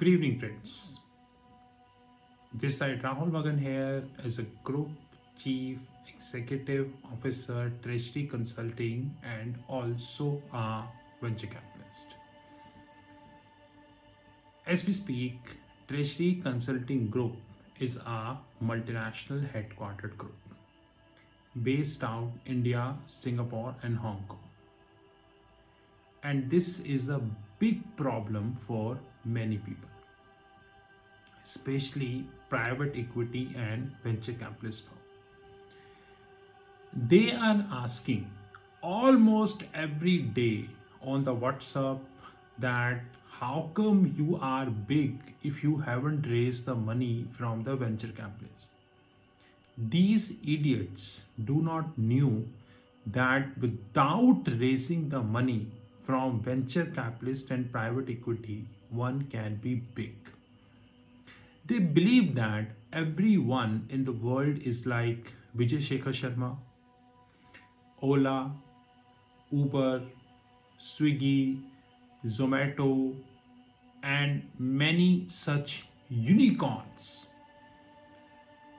Good evening, friends. This side Rahul Magan here as a Group Chief Executive Officer, Treasury Consulting, and also a venture capitalist. As we speak, Treasury Consulting Group is a multinational headquartered group based out India, Singapore, and Hong Kong. And this is a big problem for many people, especially private equity and venture capitalist firms. They are asking almost every day on the WhatsApp that how come you are big if you haven't raised the money from the venture capitalists? These idiots do not knew that without raising the money from venture capitalists and private equity, one can be big. They believe that everyone in the world is like Vijay Shekhar Sharma, Ola, Uber, Swiggy, Zomato, and many such unicorns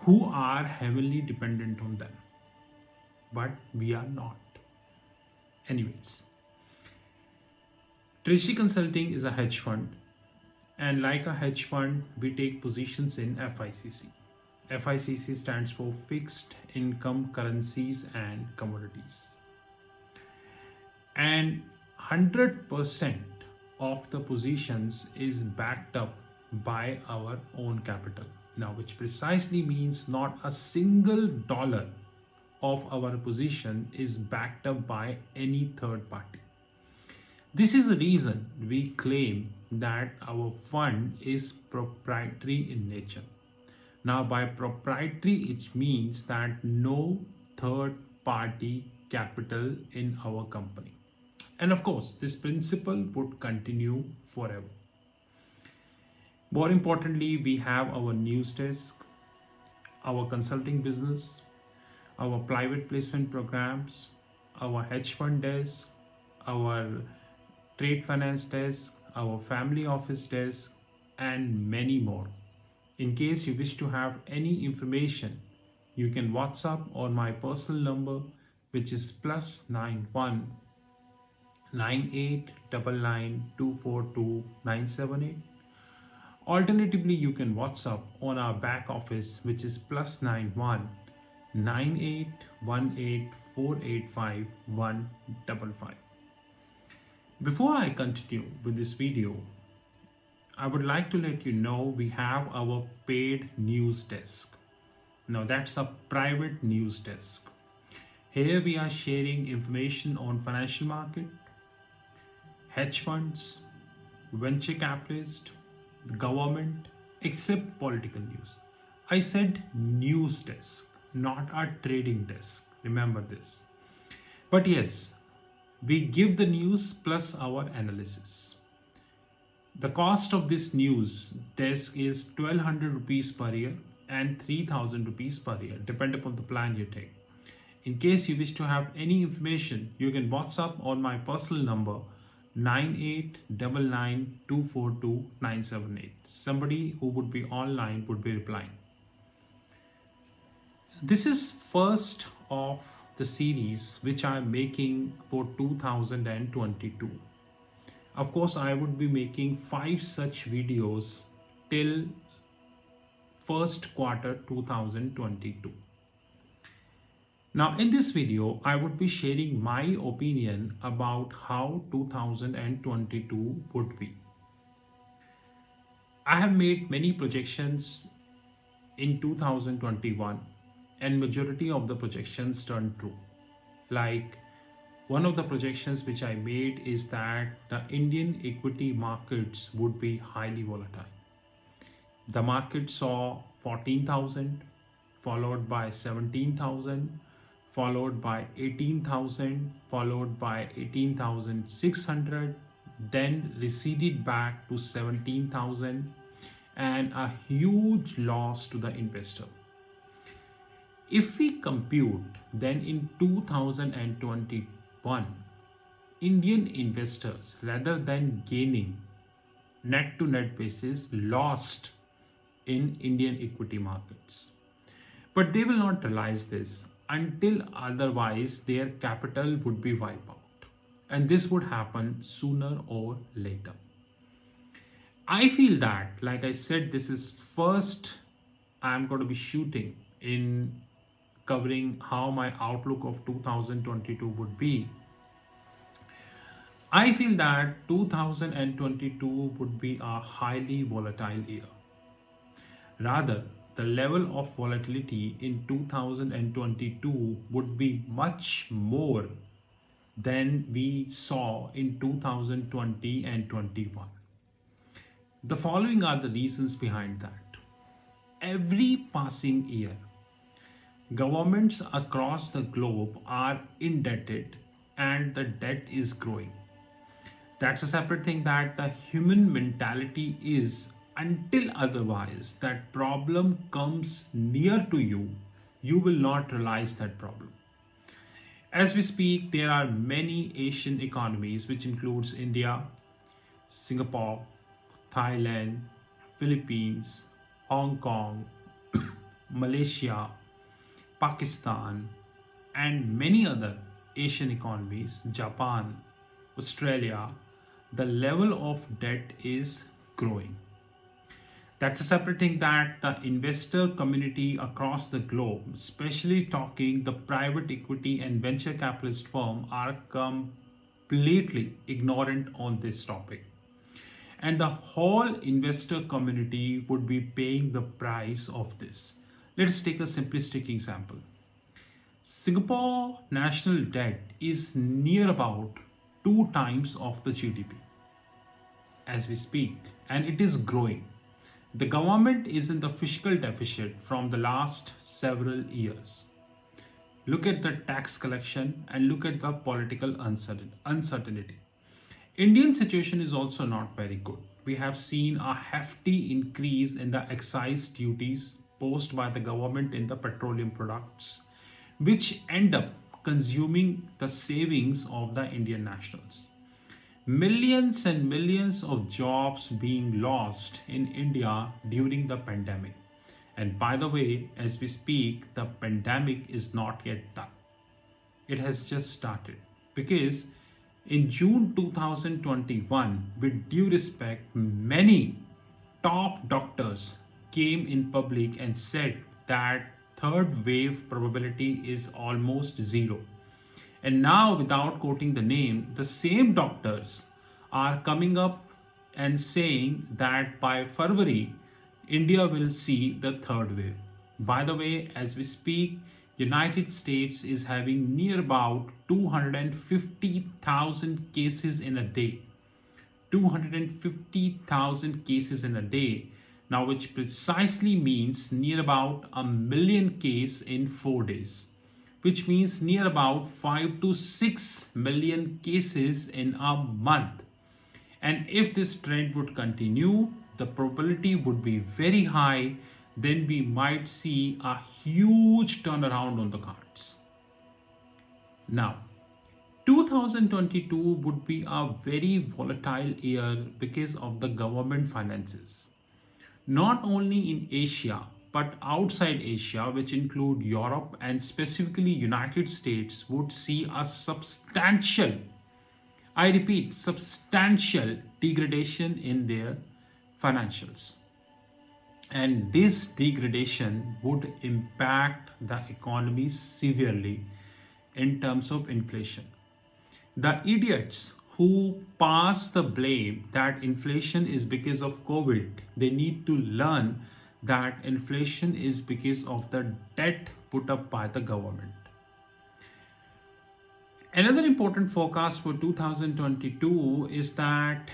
who are heavily dependent on them. But we are not. Anyways, Treasury Consulting is a hedge fund, and like a hedge fund, we take positions in FICC. FICC stands for Fixed Income Currencies and Commodities. And 100% of the positions is backed up by our own capital. Now, which precisely means not a single dollar of our position is backed up by any third party. This is the reason we claim that our fund is proprietary in nature. Now, by proprietary, it means that no third party capital in our company. And of course, this principle would continue forever. More importantly, we have our news desk, our consulting business, our private placement programs, our hedge fund desk, our trade finance desk, our family office desk, and many more. In case you wish to have any information, you can WhatsApp on my personal number, which is +91 9899242978. Alternatively, you can WhatsApp on our back office, which is +91 9818485155. Before I continue with this video, I would like to let you know we have our paid news desk. Now that's a private news desk. Here we are sharing information on financial market, hedge funds, venture capitalist, the government, except political news. I said news desk, not a trading desk. Remember this. But yes, we give the news plus our analysis. The cost of this news desk is 1200 rupees per year and 3000 rupees per year, depending upon the plan you take. In case you wish to have any information, you can WhatsApp on my personal number 9899242978. Somebody who would be online would be replying. This is first of the series which I am making for 2022. Of course, I would be making 5 such videos till first quarter 2022. Now in this video, I would be sharing my opinion about how 2022 would be. I have made many projections in 2021 and majority of the projections turned true. Like one of the projections which I made is that the Indian equity markets would be highly volatile. The market saw 14,000, followed by 17,000, followed by 18,000, followed by 18,600, then receded back to 17,000, and a huge loss to the investor. If we compute, then in 2021, Indian investors, rather than gaining, net to net basis lost in Indian equity markets. But they will not realize this until otherwise their capital would be wiped out. And this would happen sooner or later. I feel that, like I said, this is first I'm going to be shooting in covering how my outlook of 2022 would be. I feel that 2022 would be a highly volatile year. Rather, the level of volatility in 2022 would be much more than we saw in 2020 and 21. The following are the reasons behind that. Every passing year, governments across the globe are indebted and the debt is growing. That's a separate thing that the human mentality is until otherwise that problem comes near to you, you will not realize that problem. As we speak, there are many Asian economies, which includes India, Singapore, Thailand, Philippines, Hong Kong, Malaysia, Pakistan, and many other Asian economies, Japan, Australia, the level of debt is growing. That's a separate thing that the investor community across the globe, especially talking the private equity and venture capitalist firm, are completely ignorant on this topic. And the whole investor community would be paying the price of this. Let's take a simplistic example. Singapore national debt is near about two times of the GDP as we speak, and it is growing. The government is in the fiscal deficit from the last several years. Look at the tax collection and look at the political uncertainty. Indian situation is also not very good. We have seen a hefty increase in the excise duties posed by the government in the petroleum products, which end up consuming the savings of the Indian nationals. Millions and millions of jobs being lost in India during the pandemic. And by the way, as we speak, the pandemic is not yet done. It has just started because in June 2021, with due respect, many top doctors came in public and said that third wave probability is almost zero. And now, without quoting the name, the same doctors are coming up and saying that by February, India will see the third wave. By the way, as we speak, United States is having near about 250,000 cases in a day. 250,000 cases in a day. Now, which precisely means near about a million case in 4 days, which means near about 5 to 6 million cases in a month. And if this trend would continue, the probability would be very high. Then we might see a huge turnaround on the cards. Now, 2022 would be a very volatile year because of the government finances. Not only in Asia, but outside Asia, which include Europe and specifically United States, would see a substantial, I repeat, substantial degradation in their financials. And this degradation would impact the economy severely in terms of inflation. The idiots who pass the blame that inflation is because of COVID, they need to learn that inflation is because of the debt put up by the government. Another important forecast for 2022 is that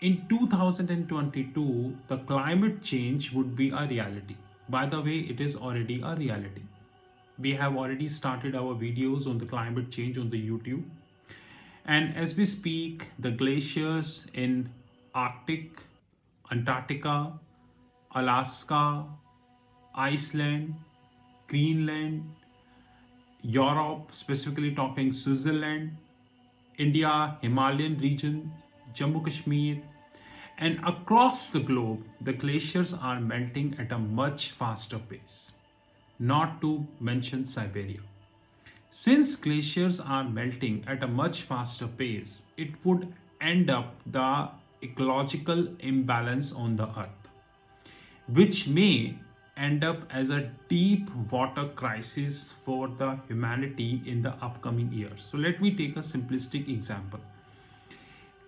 in 2022, the climate change would be a reality. By the way, it is already a reality. We have already started our videos on the climate change on the YouTube. And as we speak, the glaciers in Arctic, Antarctica, Alaska, Iceland, Greenland, Europe, specifically talking Switzerland, India, Himalayan region, Jammu Kashmir, And across the globe, the glaciers are melting at a much faster pace, not to mention Siberia. Since glaciers are melting at a much faster pace, it would end up the ecological imbalance on the earth, which may end up as a deep water crisis for the humanity in the upcoming years. So let me take a simplistic example.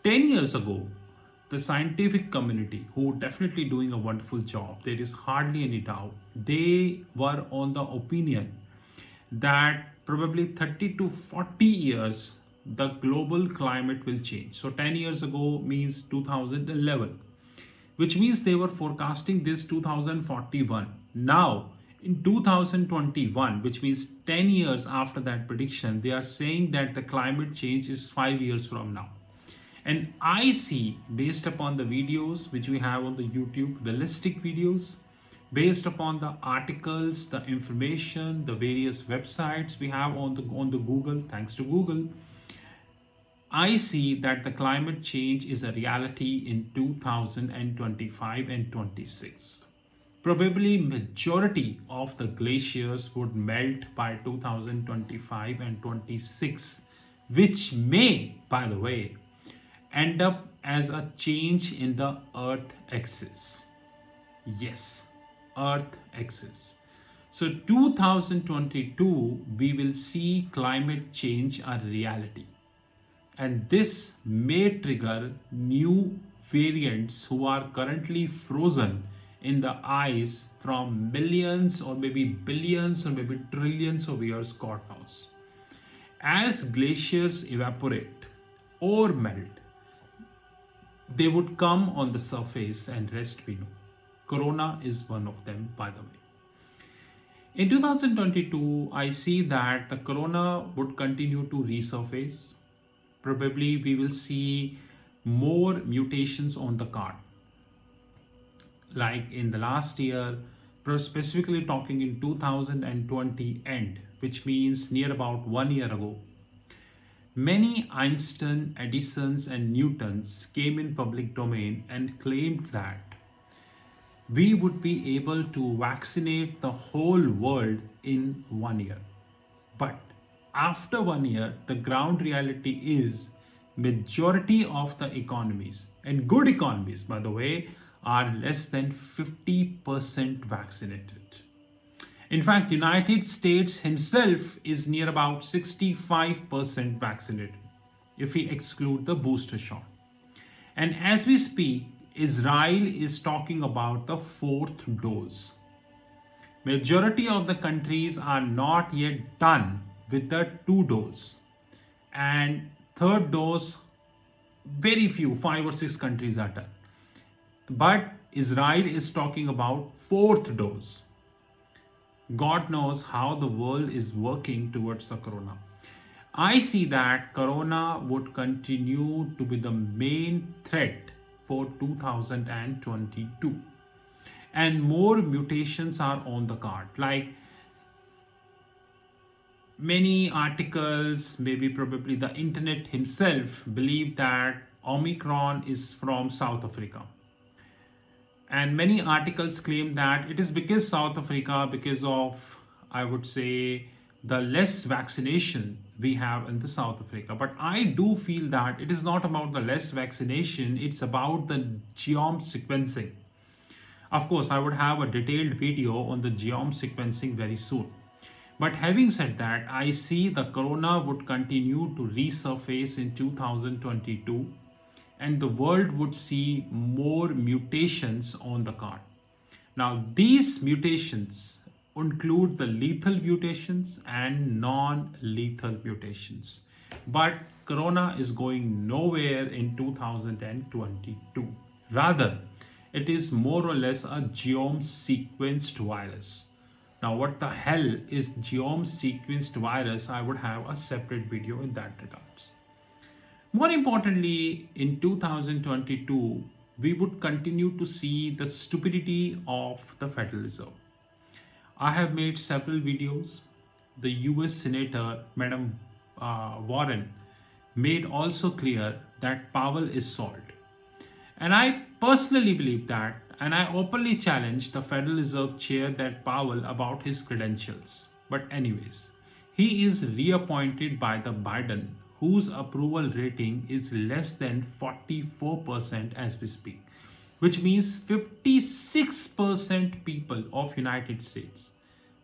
10 years ago, the scientific community, who definitely doing a wonderful job, there is hardly any doubt, they were on the opinion that probably 30 to 40 years the global climate will change. So 10 years ago means 2011, which means they were forecasting this 2041. Now, in 2021, which means 10 years after that prediction, they are saying that the climate change is 5 years from now. And I see, based upon the videos which we have on the YouTube, realistic videos, based upon the articles, the information, the various websites we have on the Google, thanks to Google, I see that the climate change is a reality in 2025 and 26. Probably majority of the glaciers would melt by 2025 and 26, which may, by the way, end up as a change in the earth axis. Yes, earth axis. So 2022 we will see climate change a reality, and this may trigger new variants who are currently frozen in the ice from millions or maybe billions or maybe trillions of years, God knows. As glaciers evaporate or melt, they would come on the surface and rest we know. Corona is one of them, by the way. In 2022, I see that the corona would continue to resurface. Probably we will see more mutations on the card. Like in the last year, specifically talking in 2020 end, which means near about 1 year ago, many Einstein, Edisons, and Newtons came in public domain and claimed that we would be able to vaccinate the whole world in 1 year. But after 1 year, the ground reality is majority of the economies, and good economies, by the way, are less than 50% vaccinated. In fact, United States himself is near about 65% vaccinated if we exclude the booster shot. And as we speak, Israel is talking about the fourth dose. Majority of the countries are not yet done with the 2 dose. And third dose, very few, 5 or 6 countries are done. But Israel is talking about fourth dose. God knows how the world is working towards the corona. I see that corona would continue to be the main threat for 2022. And more mutations are on the card. Like many articles, maybe probably the internet himself, believe that Omicron is from South Africa. And many articles claim that it is because South Africa, because of, I would say, the less vaccination we have in the South Africa. But I do feel that it is not about the less vaccination, it's about the genome sequencing. Of course, I would have a detailed video on the genome sequencing very soon. But having said that, I see the corona would continue to resurface in 2022, and the world would see more mutations on the card. Now, these mutations include the lethal mutations and non-lethal mutations. But corona is going nowhere in 2022. Rather, it is more or less a genome sequenced virus. Now, what the hell is genome sequenced virus? I would have a separate video in that regards. More importantly, in 2022, we would continue to see the stupidity of the Federal Reserve. I have made several videos. The US Senator, Madam Warren, made also clear that Powell is salt. And I personally believe that, and I openly challenge the Federal Reserve Chair that Powell about his credentials. But anyways, he is reappointed by the Biden, whose approval rating is less than 44% as we speak, which means 56% people of United States.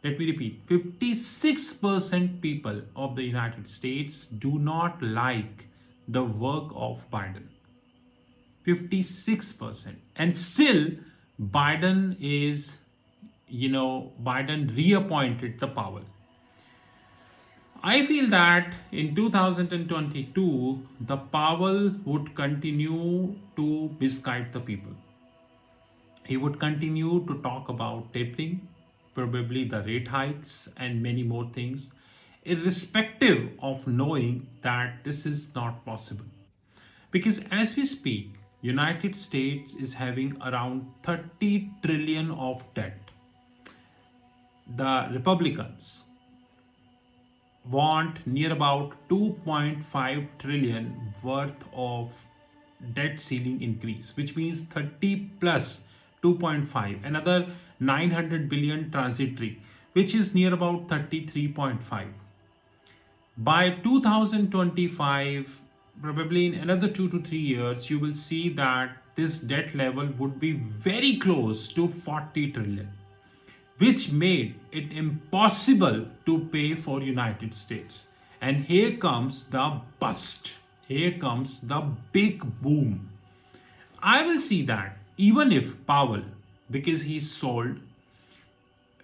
Let me repeat, 56% people of the United States do not like the work of Biden. 56%. And still, Biden is, Biden reappointed the Powell. I feel that in 2022, the Powell would continue to misguide the people. He would continue to talk about tapering, probably the rate hikes, and many more things, irrespective of knowing that this is not possible. Because as we speak, United States is having around 30 trillion of debt. The Republicans want near about 2.5 trillion worth of debt ceiling increase, which means 30 plus 2.5, another 900 billion transitory, which is near about 33.5. By 2025, probably in another 2 to 3 years, you will see that this debt level would be very close to 40 trillion, which made it impossible to pay for United States. And here comes the bust. Here comes the big boom. I will see that even if Powell, because he's sold,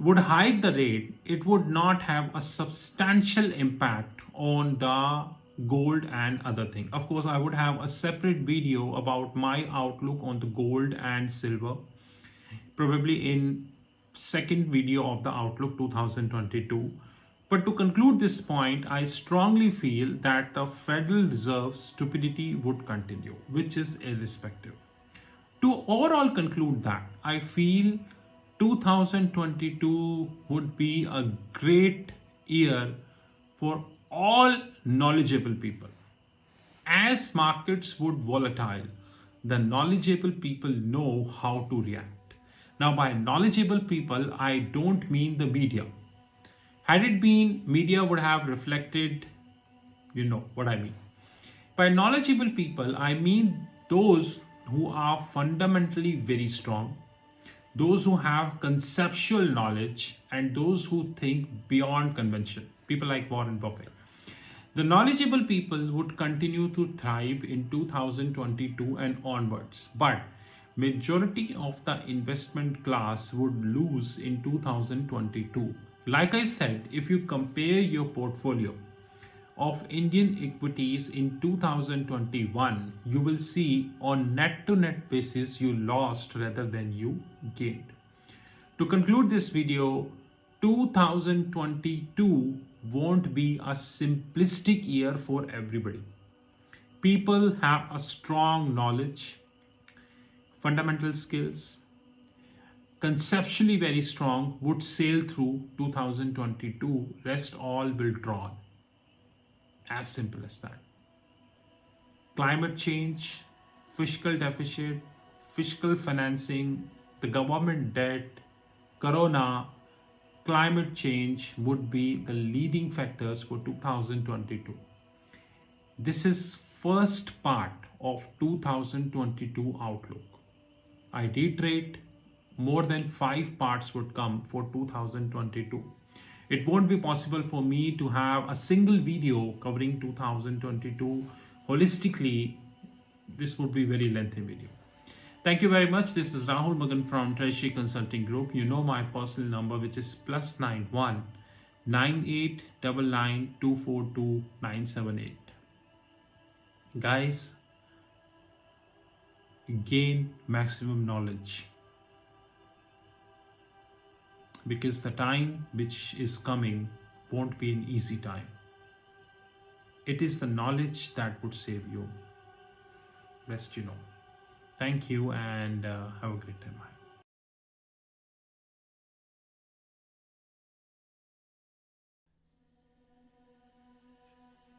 would hike the rate, it would not have a substantial impact on the gold and other thing. Of course, I would have a separate video about my outlook on the gold and silver, probably in second video of the Outlook 2022. But to conclude this point, I strongly feel that the Federal Reserve's stupidity would continue, which is irrespective. To overall conclude that, I feel 2022 would be a great year for all knowledgeable people. As markets would volatile, the knowledgeable people know how to react. Now, by knowledgeable people, I don't mean the media. Had it been, media would have reflected, you know what I mean. By knowledgeable people, I mean those who are fundamentally very strong, those who have conceptual knowledge, and those who think beyond convention. People like Warren Buffett. The knowledgeable people would continue to thrive in 2022 and onwards, but majority of the investment class would lose in 2022. Like I said, if you compare your portfolio of Indian equities in 2021, you will see on net to net basis you lost rather than you gained. To conclude this video, 2022 won't be a simplistic year for everybody. People have a strong knowledge, fundamental skills, conceptually very strong, would sail through 2022. Rest all will draw. As simple as that. Climate change, fiscal deficit, fiscal financing, the government debt, corona, climate change would be the leading factors for 2022. This is first part of 2022 outlook. I reiterate, more than 5 parts would come for 2022. It won't be possible for me to have a single video covering 2022 holistically. This would be a very lengthy video. Thank you very much. This is Rahul Magan from Treasury Consulting Group. You know my personal number, which is +91 9899 242 978. Guys, gain maximum knowledge, because the time which is coming won't be an easy time. It is the knowledge that would save you. Best you know. Thank you and have a great time. Bye.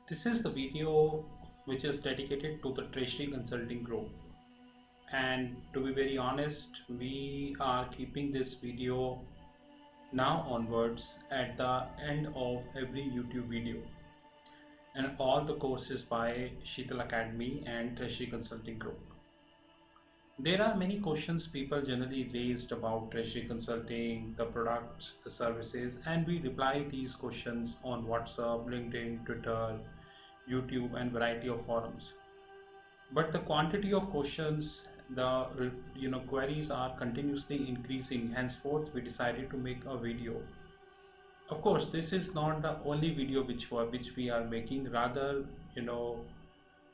This is the video which is dedicated to the Treasury Consulting Group. And to be very honest, we are keeping this video now onwards at the end of every YouTube video, and all the courses by Sheetal Academy and Treasury Consulting Group. There are many questions people generally raised about Treasury Consulting, the products, the services, and we reply these questions on WhatsApp, LinkedIn, Twitter, YouTube, and variety of forums. But the quantity of questions, the queries are continuously increasing. Henceforth, we decided to make a video. Of course, this is not the only video which we are making. Rather,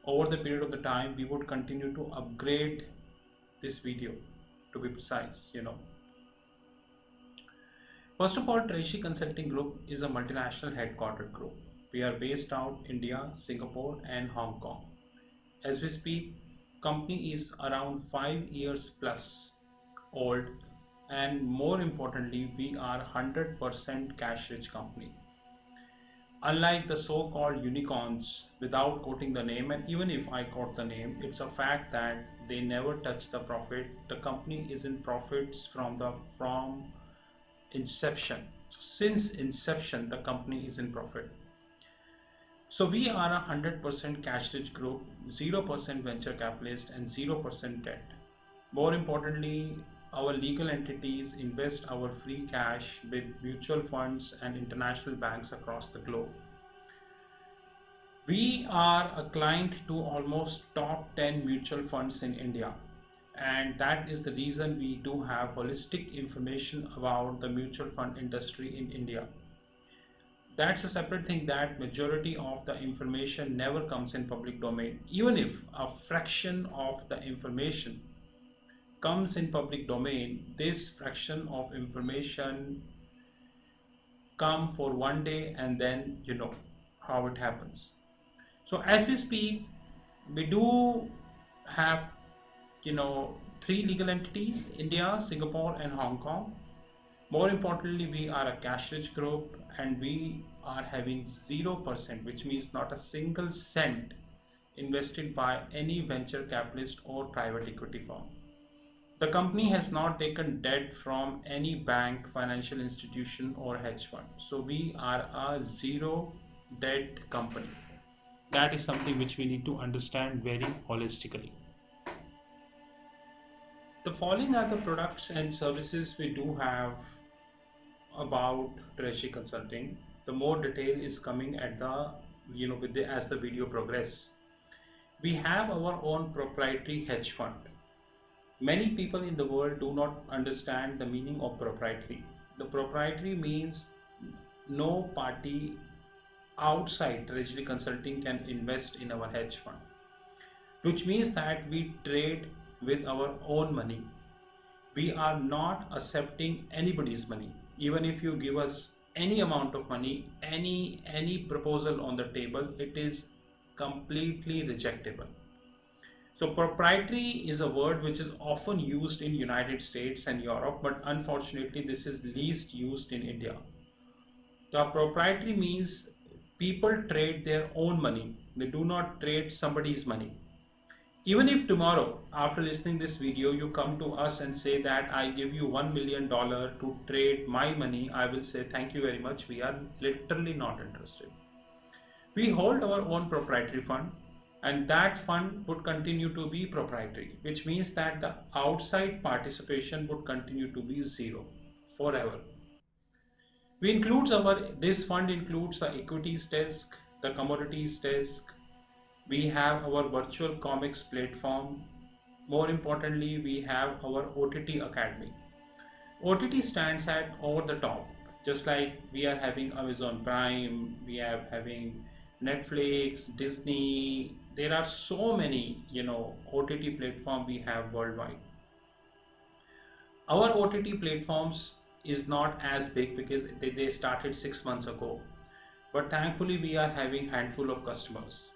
over the period of the time, we would continue to upgrade this video, to be precise. First of all, Treasury Consulting Group is a multinational headquartered group. We are based out India, Singapore, and Hong Kong. As we speak, company is around 5 years plus old, and more importantly, we are 100% cash rich company. Unlike the so-called unicorns, without quoting the name, and even if I quote the name, it's a fact that they never touch the profit. The company is in profits from inception. So since inception, the company is in profit. So we are a 100% cash rich group, 0% venture capitalist, and 0% debt. More importantly, our legal entities invest our free cash with mutual funds and international banks across the globe. We are a client to almost top 10 mutual funds in India, and that is the reason we do have holistic information about the mutual fund industry in India. That's a separate thing, that majority of the information never comes in public domain. Even if a fraction of the information comes in public domain, this fraction of information come for one day, and then you know how it happens. So as we speak, we do have three legal entities: India, Singapore, and Hong Kong. More importantly, we are a cash rich group, and we are having 0%, which means not a single cent invested by any venture capitalist or private equity firm. The company has not taken debt from any bank, financial institution, or hedge fund. So we are a zero debt company. That is something which we need to understand very holistically. The following are the products and services we do have about Treasury Consulting. The more detail is coming at the as the video progress. We have our own proprietary hedge fund. Many people in the world do not understand the meaning of proprietary. The proprietary means no party outside Treasury Consulting can invest in our hedge fund, which means that we trade with our own money. We are not accepting anybody's money. Even if you give us any amount of money, any proposal on the table, it is completely rejectable. So proprietary is a word which is often used in United States and Europe, but unfortunately this is least used in India. The proprietary means people trade their own money. They do not trade somebody's money. Even if tomorrow, after listening this video, you come to us and say that I give you $1 million to trade my money, I will say thank you very much. We are literally not interested. We hold our own proprietary fund, and that fund would continue to be proprietary, which means that the outside participation would continue to be zero forever. This fund includes the equities desk, the commodities desk. We have our virtual comics platform. More importantly, we have our OTT Academy. OTT stands at over the top, just like we are having Amazon Prime, we are having Netflix, Disney. There are so many, OTT platform we have worldwide. Our OTT platforms is not as big because they started 6 months ago, but thankfully we are having handful of customers,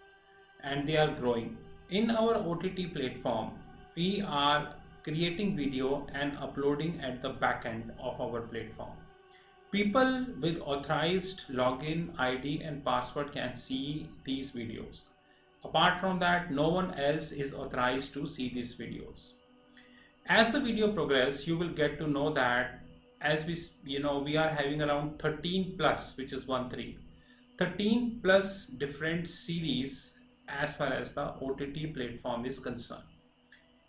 and they are growing. In our OTT platform, we are creating video and uploading at the back end of our platform. People with authorized login ID and password can see these videos. Apart from that, no one else is authorized to see these videos. As the video progresses, you will get to know that as we are having around 13 plus, which is 1 3, 13 plus different series as far as the OTT platform is concerned.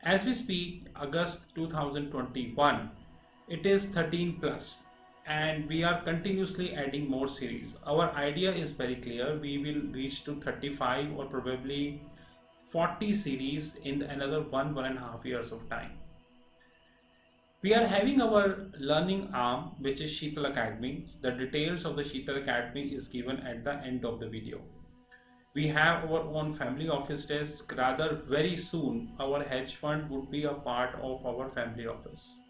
As we speak, August 2021, it is 13 plus, and we are continuously adding more series. Our idea is very clear. We will reach to 35 or probably 40 series in another 1.5 years of time. We are having our learning arm, which is Sheetal Academy. The details of the Sheetal Academy is given at the end of the video. We have our own family office desk. Rather, very soon, our hedge fund would be a part of our family office.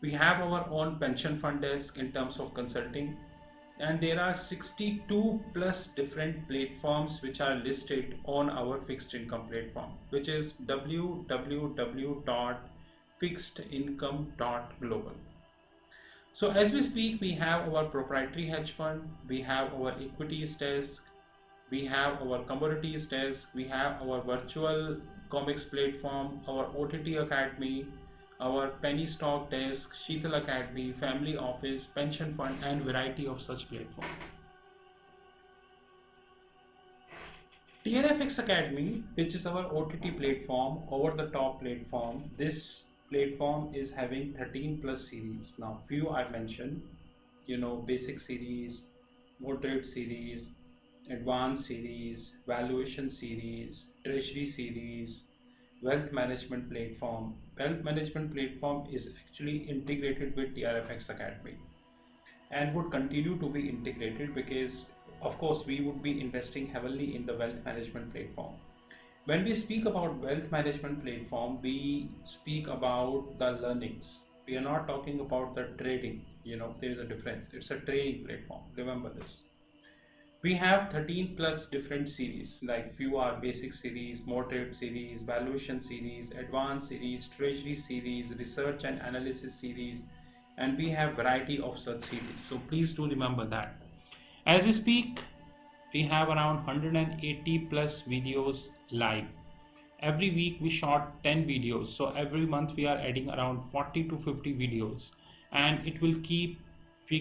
We have our own pension fund desk in terms of consulting. And there are 62 plus different platforms which are listed on our fixed income platform, which is www.fixedincome.global. So as we speak, we have our proprietary hedge fund, we have our equities desk, we have our commodities desk, we have our virtual comics platform, our OTT Academy, our penny stock desk, Sheetal Academy, family office, pension fund, and variety of such platforms. TRFX Academy, which is our OTT platform, over the top platform. This platform is having 13 plus series. Now, few I mentioned, basic series, moderate series, advanced series, valuation series, treasury series, wealth management platform. Wealth management platform is actually integrated with TRFX Academy and would continue to be integrated because of course we would be investing heavily in the wealth management platform. When we speak about wealth management platform, we speak about the learnings. We are not talking about the trading. There is a difference. It's a training platform. Remember this. We have 13 plus different series, like few are basic series, moderate series, valuation series, advanced series, treasury series, research and analysis series, and we have variety of such series. So please do remember that. As we speak, we have around 180 plus videos live. Every week we shot 10 videos. So every month we are adding around 40 to 50 videos, and we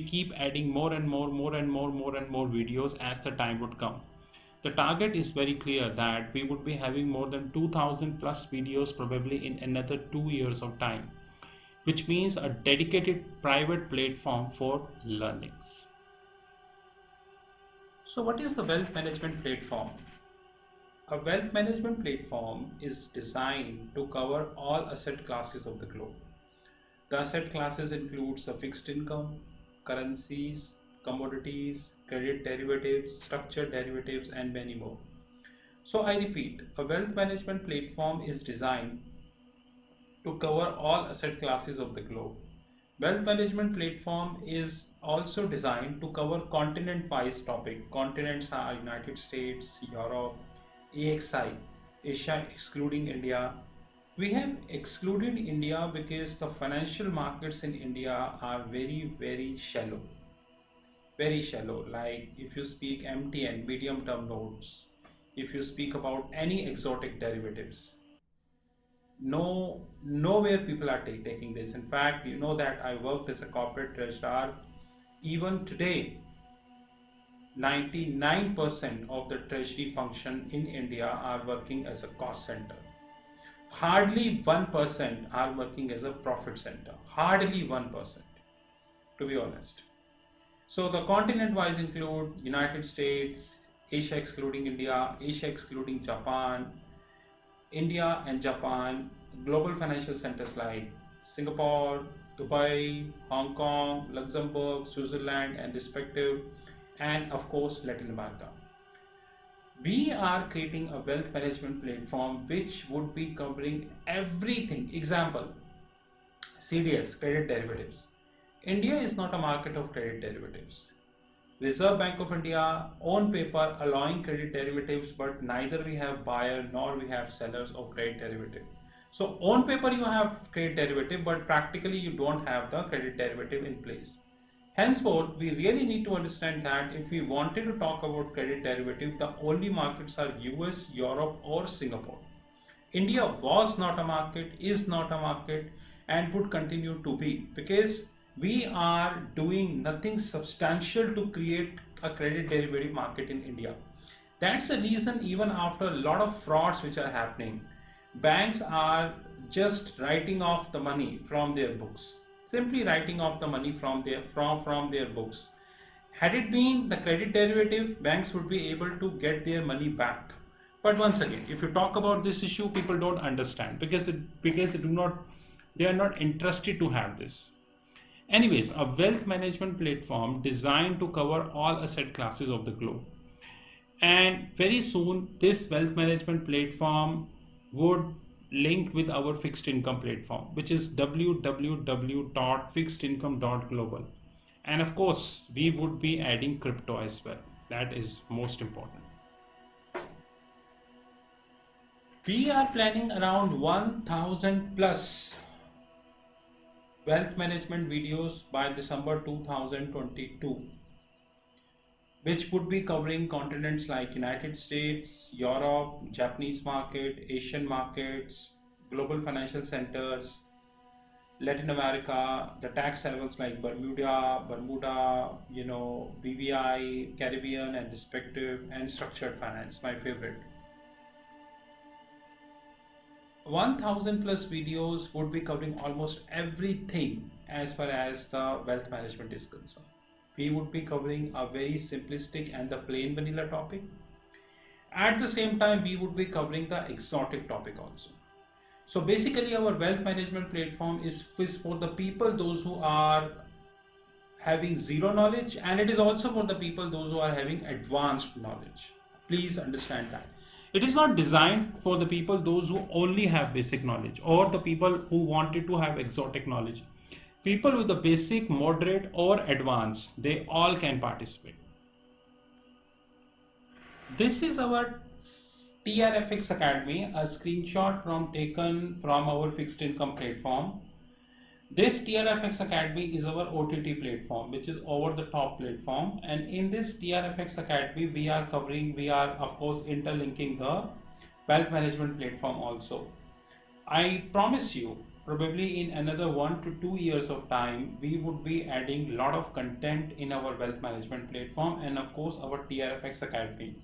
keep adding more and more videos as the time would come. The target is very clear that we would be having more than 2000 plus videos probably in another 2 years of time, which means a dedicated private platform for learnings. So what is the wealth management platform? A wealth management platform is designed to cover all asset classes of the globe. The asset classes includes the fixed income, currencies, commodities, credit derivatives, structured derivatives, and many more. So I repeat, a wealth management platform is designed to cover all asset classes of the globe. Wealth management platform is also designed to cover continent-wise topic. Continents are United States, Europe, AXI, Asia excluding India. We have excluded India because the financial markets in India are very shallow. Very shallow. Like if you speak MTN, medium term notes, if you speak about any exotic derivatives, nowhere people are taking this. In fact, you know that I worked as a corporate registrar. Even today, 99% of the treasury function in India are working as a cost center. Hardly 1% are working as a profit center. Hardly 1%, to be honest. So the continent-wise include United States, Asia excluding India, Asia excluding Japan, India and Japan, global financial centers like Singapore, Dubai, Hong Kong, Luxembourg, Switzerland, and respective, and of course Latin America. We are creating a wealth management platform which would be covering everything. Example, CDS, credit derivatives. India is not a market of credit derivatives. Reserve Bank of India on paper allowing credit derivatives, but neither we have buyer nor we have sellers of credit derivative. So on paper you have credit derivative, but practically you don't have the credit derivative in place. Henceforth, we really need to understand that if we wanted to talk about credit derivative, the only markets are US, Europe or Singapore. India was not a market, is not a market, and would continue to be, because we are doing nothing substantial to create a credit derivative market in India. That's the reason, even after a lot of frauds which are happening, banks are just writing off the money from their books. Simply writing off the money from their books. Had it been the credit derivative, banks would be able to get their money back. But once again, if you talk about this issue, people don't understand because they are not interested to have this. Anyways, a wealth management platform designed to cover all asset classes of the globe. And very soon, this wealth management platform would link with our fixed income platform, which is www.fixedincome.global. And of course, we would be adding crypto as well. That is most important. We are planning around 1000 plus wealth management videos by December 2022, which would be covering continents like United States, Europe, Japanese market, Asian markets, global financial centers, Latin America, the tax havens like Bermuda, BVI, Caribbean and respective, and structured finance, my favorite. 1000 plus videos would be covering almost everything as far as the wealth management is concerned. We would be covering a very simplistic and the plain vanilla topic. At the same time, we would be covering the exotic topic also. So basically, our wealth management platform is for the people, those who are having zero knowledge, and it is also for the people, those who are having advanced knowledge. Please understand that. It is not designed for the people, those who only have basic knowledge, or the people who wanted to have exotic knowledge. People with the basic, moderate, or advanced, they all can participate. This is our TRFX Academy, a screenshot taken from our fixed income platform. This TRFX Academy is our OTT platform, which is over the top platform. And in this TRFX Academy, we are of course interlinking the wealth management platform also. I promise you, probably in another 1 to 2 years of time, we would be adding a lot of content in our wealth management platform and of course our TRFX Academy.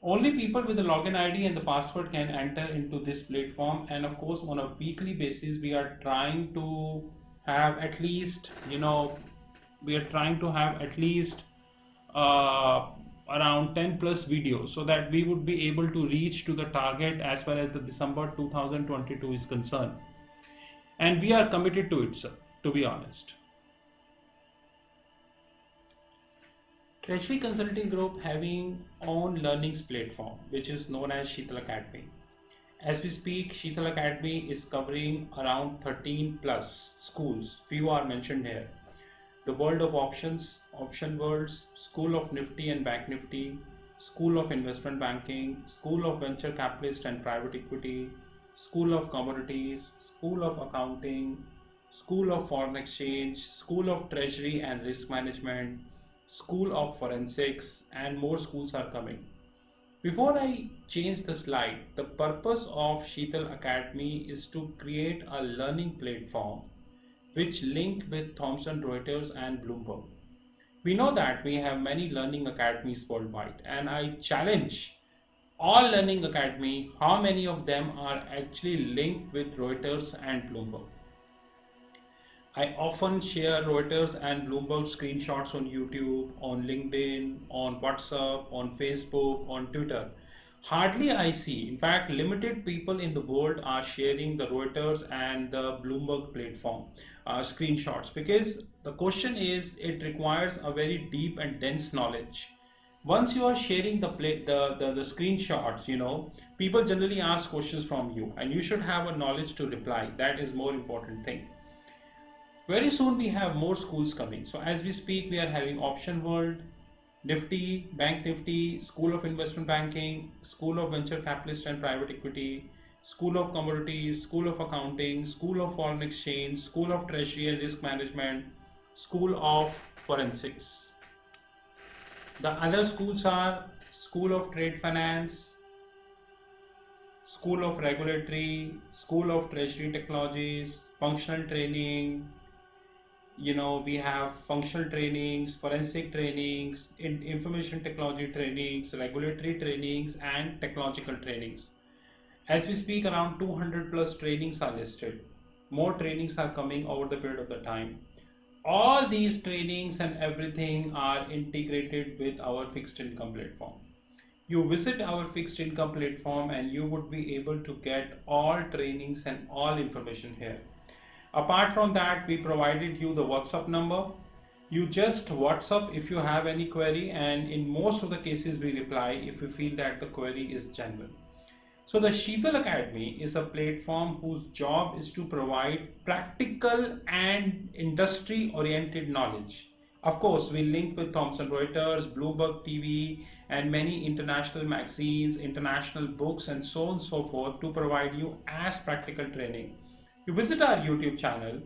Only people with the login ID and the password can enter into this platform, and of course on a weekly basis we are trying to have at least around 10 plus videos, so that we would be able to reach to the target as far as the December 2022 is concerned. And we are committed to it, sir, to be honest. Treasury Consulting Group having own learnings platform, which is known as Sheetal Academy. As we speak, Sheetal Academy is covering around 13 plus schools. Few are mentioned here. The World of Options, Option Worlds, School of Nifty and Bank Nifty, School of Investment Banking, School of Venture Capitalist and Private Equity, School of Commodities, School of Accounting, School of Foreign Exchange, School of Treasury and Risk Management, School of Forensics, and more schools are coming. Before I change the slide, the purpose of Sheetal Academy is to create a learning platform which link with Thomson Reuters and Bloomberg. We know that we have many learning academies worldwide, and I challenge all learning academy, how many of them are actually linked with Reuters and Bloomberg. I often share Reuters and Bloomberg screenshots on YouTube, on LinkedIn, on WhatsApp, on Facebook, on Twitter. Hardly I see, in fact, limited people in the world are sharing the Reuters and the Bloomberg platform screenshots, because the question is, it requires a very deep and dense knowledge. Once you are sharing the screenshots, people generally ask questions from you, and you should have a knowledge to reply. That is more important thing. Very soon we have more schools coming. So as we speak, we are having Option World, Nifty, Bank Nifty, School of Investment Banking, School of Venture Capitalist and Private Equity, School of Commodities, School of Accounting, School of Foreign Exchange, School of Treasury and Risk Management, School of Forensics. The other schools are School of Trade Finance, School of Regulatory, School of Treasury Technologies, functional training. We have functional trainings, forensic trainings, information technology trainings, regulatory trainings, and technological trainings. As we speak, around 200 plus trainings are listed. More trainings are coming over the period of the time. All these trainings and everything are integrated with our fixed income platform. You visit our fixed income platform and you would be able to get all trainings and all information here. Apart from that, we provided you the WhatsApp number. You just WhatsApp if you have any query, and in most of the cases we reply if we feel that the query is genuine. So the Sheetal Academy is a platform whose job is to provide practical and industry oriented knowledge. Of course, we link with Thomson Reuters, Bloomberg TV, and many international magazines, international books, and so on and so forth to provide you as practical training. You visit our YouTube channel.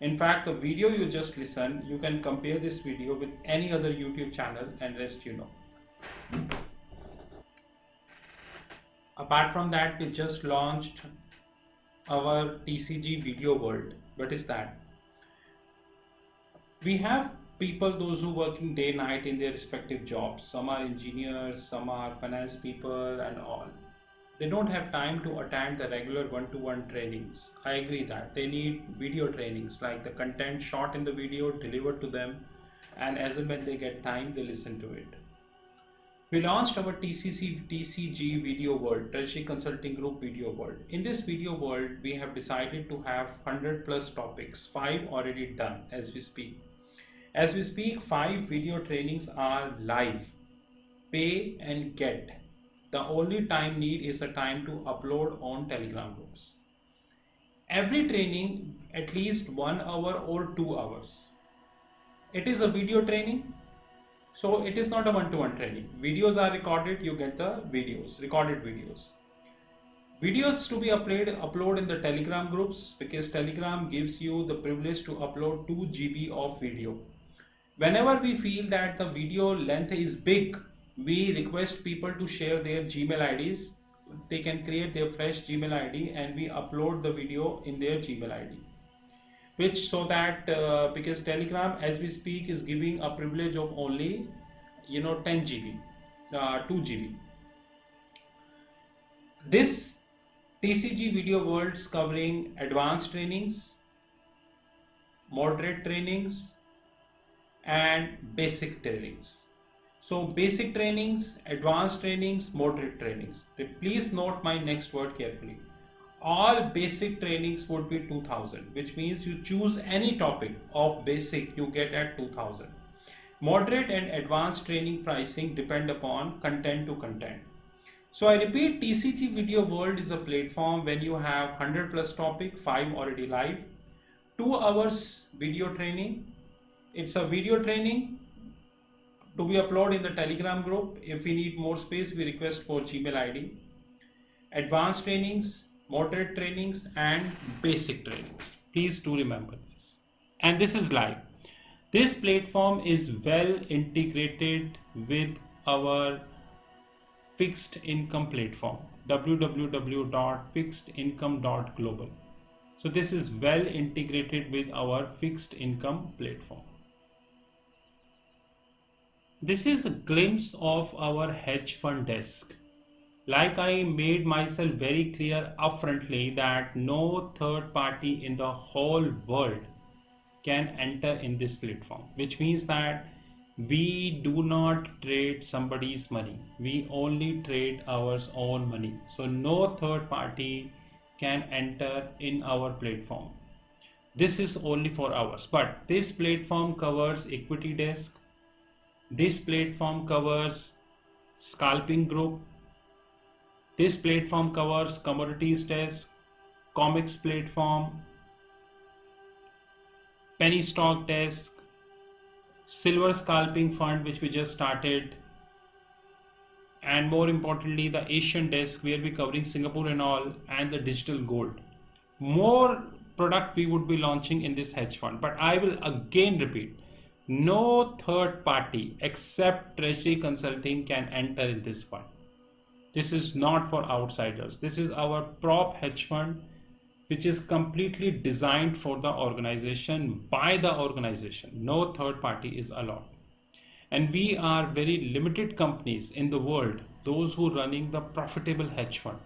In fact, the video you just listened, you can compare this video with any other YouTube channel and rest you know. Apart from that, we just launched our TCG Video World. What is that? We have people, those who working day night in their respective jobs. Some are engineers, some are finance people and all. They don't have time to attend the regular one-to-one trainings. I agree that they need video trainings, like the content shot in the video delivered to them, and as and when they get time, they listen to it. We launched our TCG Video World, Treasury Consulting Group Video World. In this video world, we have decided to have 100 plus topics, 5 already done as we speak. As we speak, 5 video trainings are live, pay and get. The only time need is the time to upload on Telegram groups. Every training at least 1 hour or 2 hours. It is a video training, so it is not a one-to-one training. Videos are recorded, you get the videos, recorded videos. Videos to be upload in the Telegram groups, because Telegram gives you the privilege to upload 2 GB of video. Whenever we feel that the video length is big, we request people to share their Gmail IDs. They can create their fresh Gmail ID and we upload the video in their Gmail ID. Which so that because Telegram as we speak is giving a privilege of only 10 GB, 2 GB. This TCG Video Worlds covering advanced trainings, moderate trainings, and basic trainings. So basic trainings, advanced trainings, moderate trainings. Please note my next word carefully. All basic trainings would be 2000, which means you choose any topic of basic, you get at 2000. Moderate and advanced training pricing depend upon content to content. So I repeat, TCG Video World is a platform when you have 100 plus topic, 5 already live, 2 hours video training. It's a video training to be uploaded in the Telegram group. If we need more space, we request for Gmail ID. Advanced trainings, moderate trainings, and basic trainings. Please do remember this. And this is live. This platform is well integrated with our fixed income platform, www.fixedincome.global. So this is well integrated with our fixed income platform. This is a glimpse of our hedge fund desk. Like I made myself very clear upfrontly that no third party in the whole world can enter in this platform, which means that we do not trade somebody's money. We only trade our own money. So no third party can enter in our platform. This is only for ours. But this platform covers equity desk. This platform covers scalping group. This platform covers commodities desk, comics platform, penny stock desk, silver scalping fund, which we just started, and more importantly, the Asian desk where we're covering Singapore and all, and the digital gold. More product we would be launching in this hedge fund. But I will again repeat, no third party except Treasury Consulting can enter in this fund. This is not for outsiders. This is our prop hedge fund, which is completely designed for the organization, by the organization. No third party is allowed. And we are very limited companies in the world, those who running the profitable hedge fund.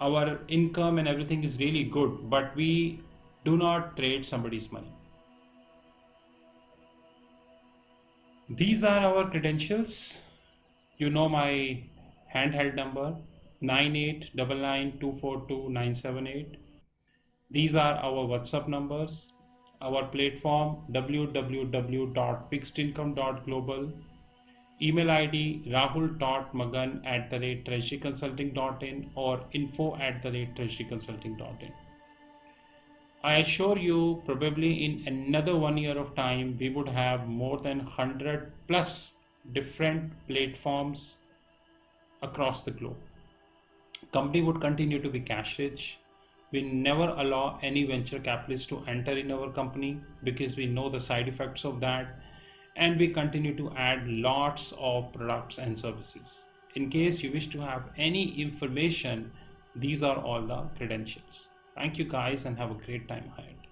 Our income and everything is really good, but we do not trade somebody's money. These are our credentials. You know my handheld number 9899242978. These are our WhatsApp numbers, our platform www.fixedincome.global, email ID rahul.magan@treasuryconsulting.in or info@treasuryconsulting.in. I assure you, probably in another 1 year of time, we would have more than 100 plus different platforms across the globe. Company would continue to be cash rich. We never allow any venture capitalist to enter in our company because we know the side effects of that. And we continue to add lots of products and services. In case you wish to have any information, these are all the credentials. Thank you guys and have a great time ahead.